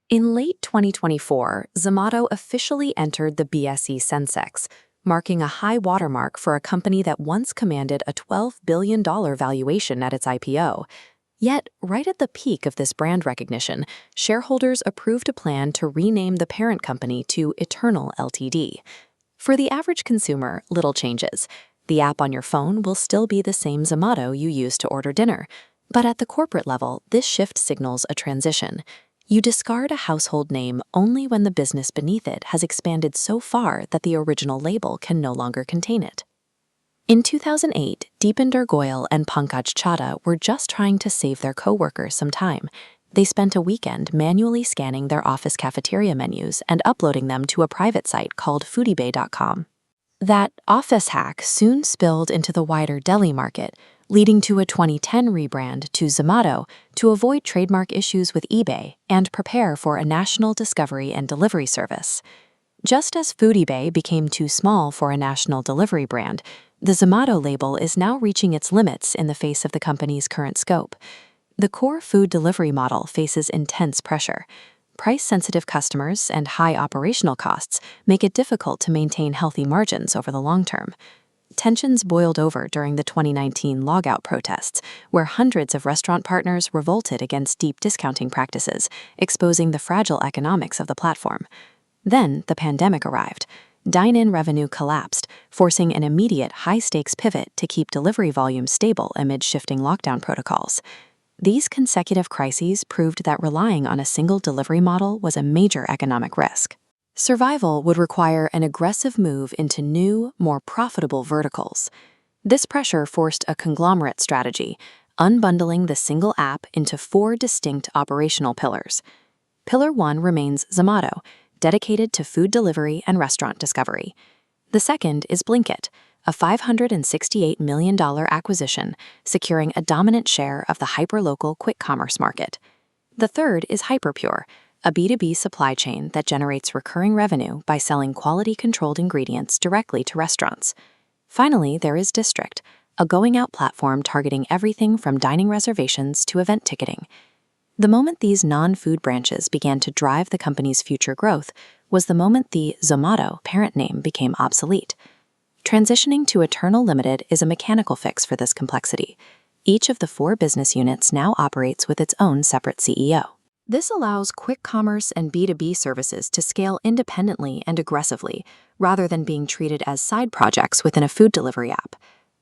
In late 2024, Zomato officially entered the BSE Sensex, marking a high watermark for a company that once commanded a $12 billion valuation at its IPO. Yet, right at the peak of this brand recognition, shareholders approved a plan to rename the parent company to Eternal Ltd. For the average consumer, little changes. The app on your phone will still be the same Zomato you use to order dinner. But at the corporate level, this shift signals a transition. You discard a household name only when the business beneath it has expanded so far that the original label can no longer contain it. In 2008, Deepinder Goyal and Pankaj Chadha were just trying to save their coworkers some time. They spent a weekend manually scanning their office cafeteria menus and uploading them to a private site called foodiebay.com. That office hack soon spilled into the wider deli market, leading to a 2010 rebrand to Zomato to avoid trademark issues with eBay and prepare for a national discovery and delivery service. Just as FoodieBay became too small for a national delivery brand, the Zomato label is now reaching its limits in the face of the company's current scope. The core food delivery model faces intense pressure. Price-sensitive customers and high operational costs make it difficult to maintain healthy margins over the long term. Tensions boiled over during the 2019 logout protests, where hundreds of restaurant partners revolted against deep discounting practices, exposing the fragile economics of the platform. Then the pandemic arrived. Dine-in revenue collapsed, forcing an immediate high-stakes pivot to keep delivery volumes stable amid shifting lockdown protocols. These consecutive crises proved that relying on a single delivery model was a major economic risk. Survival would require an aggressive move into new, more profitable verticals. This pressure forced a conglomerate strategy, unbundling the single app into 4 distinct operational pillars. Pillar 1 remains Zomato, dedicated to food delivery and restaurant discovery. The second is Blinkit, a $568 million acquisition, securing a dominant share of the hyperlocal quick commerce market. The third is Hyperpure, a B2B supply chain that generates recurring revenue by selling quality-controlled ingredients directly to restaurants. Finally, there is District, a going-out platform targeting everything from dining reservations to event ticketing. The moment these non-food branches began to drive the company's future growth was the moment the Zomato parent name became obsolete. Transitioning to Eternal Limited is a mechanical fix for this complexity. Each of the 4 business units now operates with its own separate CEO. This allows quick commerce and B2B services to scale independently and aggressively, rather than being treated as side projects within a food delivery app.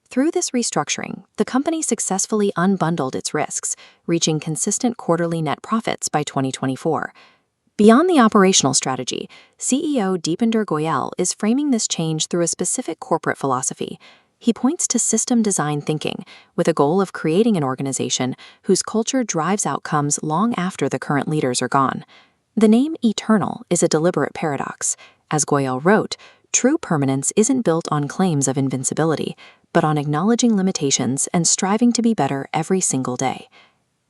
Through this restructuring, the company successfully unbundled its risks, reaching consistent quarterly net profits by 2024. Beyond the operational strategy, CEO Deepinder Goyal is framing this change through a specific corporate philosophy. He points to system design thinking, with a goal of creating an organization whose culture drives outcomes long after the current leaders are gone. The name Eternal is a deliberate paradox. As Goyal wrote, true permanence isn't built on claims of invincibility, but on acknowledging limitations and striving to be better every single day.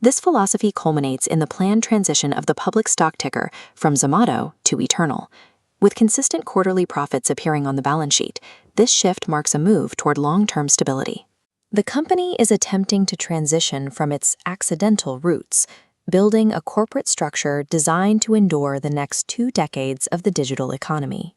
This philosophy culminates in the planned transition of the public stock ticker from Zomato to Eternal. With consistent quarterly profits appearing on the balance sheet, this shift marks a move toward long-term stability. The company is attempting to transition from its accidental roots, building a corporate structure designed to endure the next 2 decades of the digital economy.